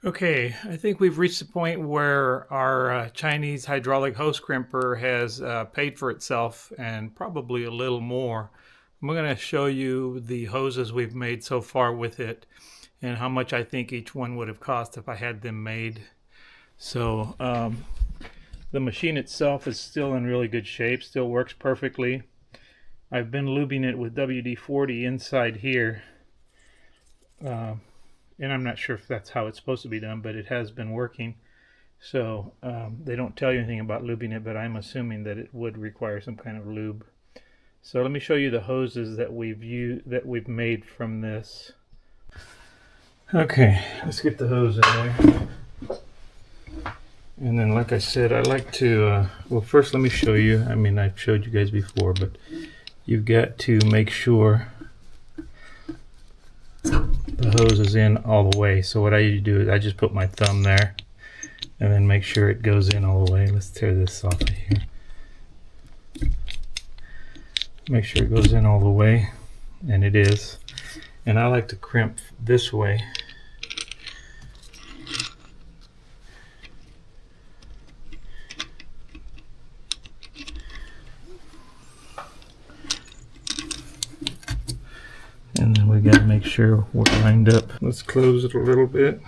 Okay, I think we've reached the point where our Chinese hydraulic hose crimper has paid for itself and probably a little more. I'm going to show you the hoses we've made so far with it and how much I think each one would have cost if I had them made. So the machine itself is still in really good shape, still works perfectly. I've been lubing it with WD-40 inside here. And I'm not sure if that's how it's supposed to be done, but it has been working. So they don't tell you anything about lubing it, but I'm assuming that it would require some kind of lube. So let me show you the hoses that we've made from this. Okay, let's get the hose in there. And then, like I said, I like to, well, first let me show you. I mean, I've showed you guys before, but you've got to make sure the hose is in all the way. So what I usually do is I just put my thumb there and then make sure it goes in all the way. Let's tear this off of here. Make sure it goes in all the way, and it is. And I like to crimp this way. And then we got to make sure we're lined up. Let's close it a little bit.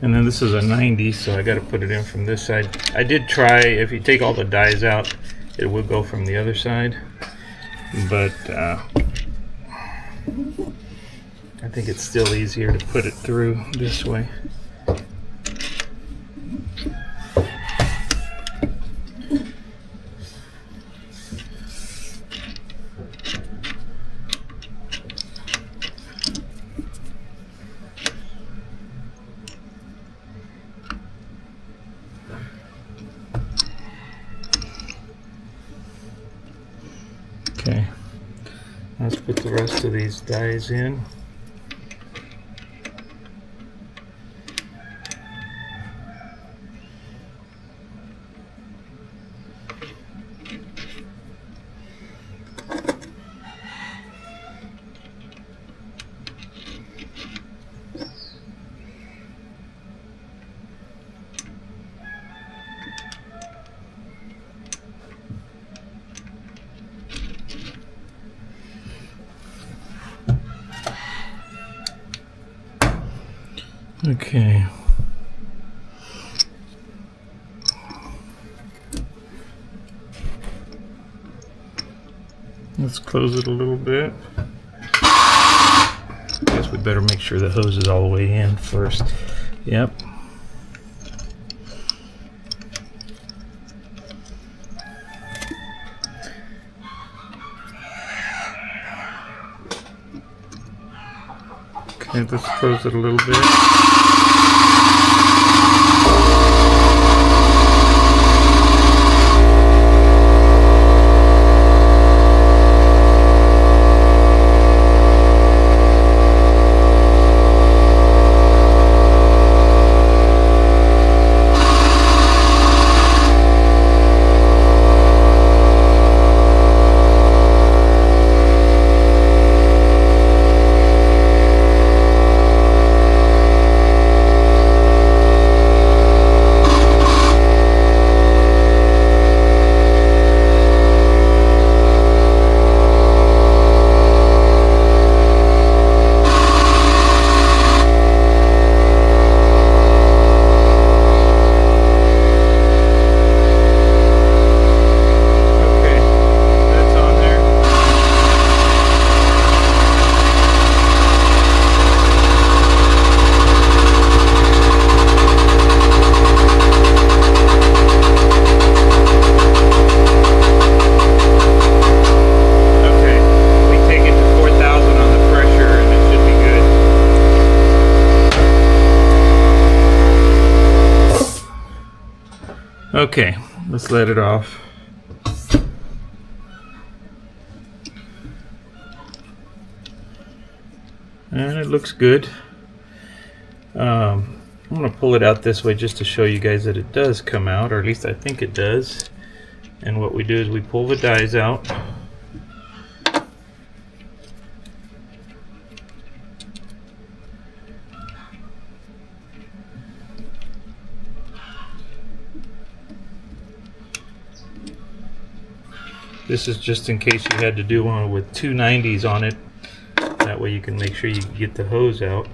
And then this is a 90, so I got to put it in from this side. I did try, if you take all the dies out, it will go from the other side. But I think it's still easier to put it through this way. Okay, let's put the rest of these dies in. Okay. Let's close it a little bit. Guess we better make sure the hose is all the way in first. Yep. Okay, let's close it a little bit. Okay, let's let it off. And it looks good. I'm going to pull it out this way just to show you guys that it does come out, or at least I think it does. And what we do is we pull the dies out. This is just in case you had to do one with two 90s on it. That way you can make sure you get the hose out.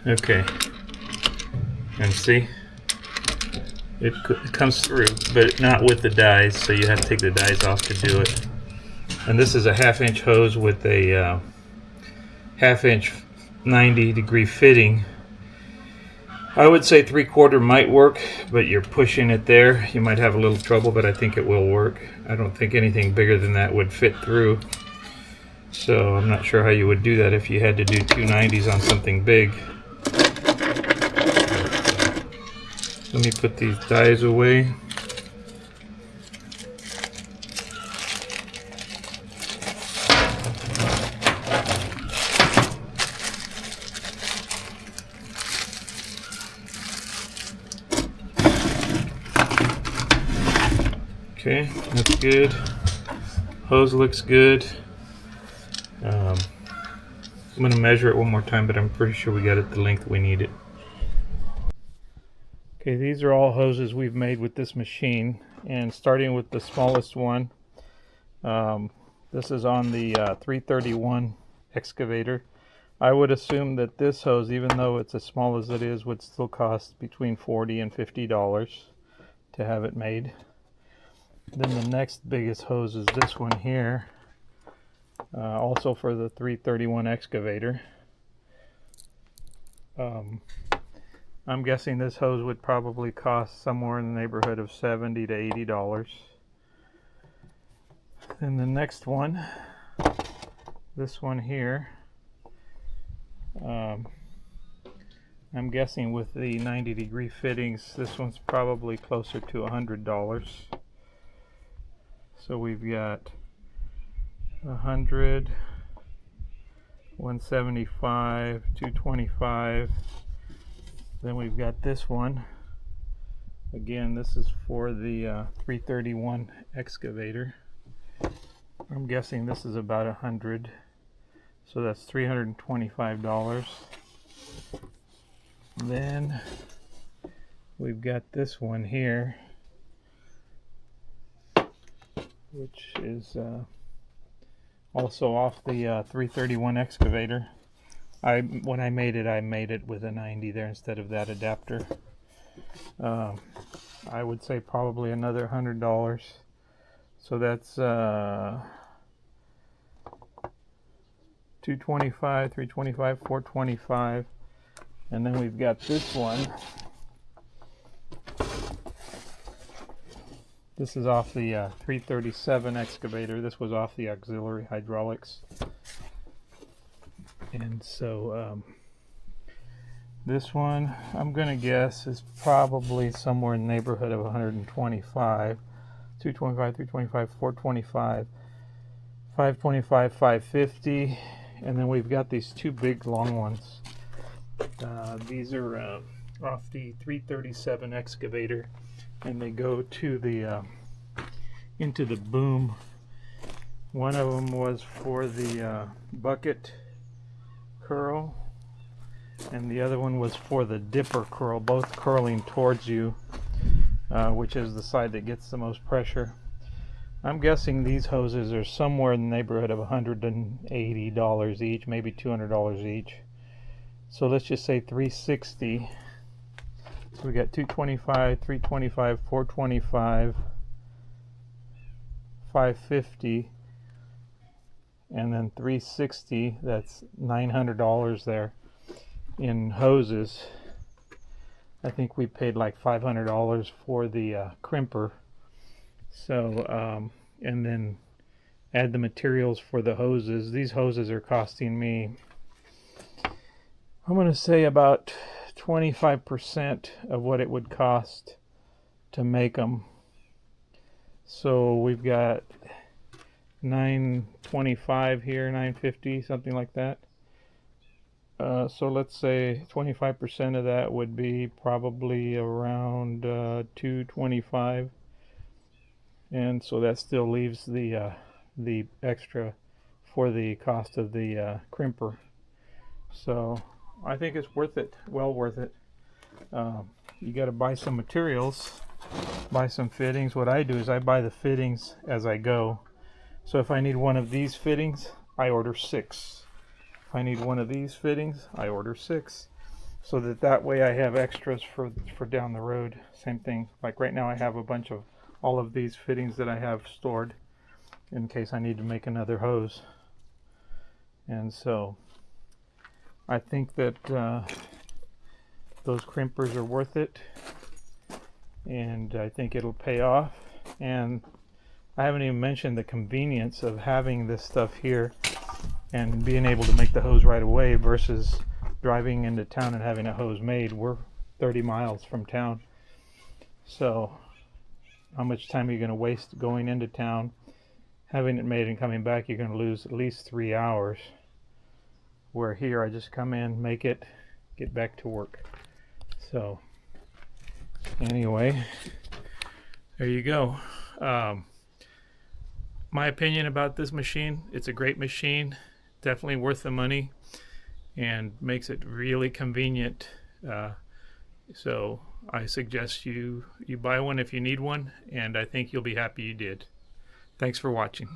Okay, and see, it comes through, but not with the dies, so you have to take the dies off to do it. And this is a 1/2 inch hose with a 1/2 inch 90-degree fitting. I would say 3/4 might work, but you're pushing it there. You might have a little trouble, but I think it will work. I don't think anything bigger than that would fit through. So I'm not sure how you would do that if you had to do two 90s on something big. Let me put these dies away. Okay, that's good. Hose looks good. I'm going to measure it one more time, but I'm pretty sure we got it the length we need it. Okay, these are all hoses we've made with this machine, and starting with the smallest one, this is on the 331 excavator. I would assume that this hose, even though it's as small as it is, would still cost between $40 and $50 to have it made. Then the next biggest hose is this one here, also for the 331 excavator. I'm guessing this hose would probably cost somewhere in the neighborhood of $70 to $80. Then the next one, this one here, I'm guessing with the 90-degree fittings, this one's probably closer to $100. So we've got 100, 175, 225. Then we've got this one. Again, this is for the 331 excavator. I'm guessing this is about 100. So that's $325. Then we've got this one here, which is also off the 331 excavator. When I made it with a 90 there instead of that adapter. I would say probably another $100. So that's 225, 325, 425, and then we've got this one. This is off the 337 excavator. This was off the auxiliary hydraulics. And so this one, I'm going to guess, is probably somewhere in the neighborhood of 125. 225, 325, 425, 525, 550. And then we've got these two big long ones. These are off the 337 excavator, and they go to the into the boom. One of them was for the bucket curl, and the other one was for the dipper curl, both curling towards you, which is the side that gets the most pressure. I'm guessing these hoses are somewhere in the neighborhood of $180 each, maybe $200 each. So let's just say 360. So we got 225, 325, 425, 550, and then $360. That's $900 there in hoses. I think we paid like $500 for the crimper. So and then add the materials for the hoses. These hoses are costing me, I'm going to say, about 25% of what it would cost to make them. So we've got $925 here, $950, something like that. So let's say 25% of that would be probably around $225, and so that still leaves the extra for the cost of the crimper. So I think it's worth it, well worth it. You got to buy some materials, buy some fittings. What I do is I buy the fittings as I go. So if I need one of these fittings, I order 6. If I need one of these fittings, I order 6. So that way I have extras for down the road. Same thing, like right now I have a bunch of all of these fittings that I have stored in case I need to make another hose. And so I think that those crimpers are worth it, and I think it'll pay off. And I haven't even mentioned the convenience of having this stuff here and being able to make the hose right away versus driving into town and having a hose made. We're 30 miles from town, so how much time are you going to waste going into town, having it made, and coming back? You're going to lose at least 3 hours. Where here I just come in, make it, get back to work. So anyway, there you go. My opinion about this machine: it's a great machine, definitely worth the money, and makes it really convenient. So I suggest you buy one if you need one, and I think you'll be happy you did. Thanks for watching.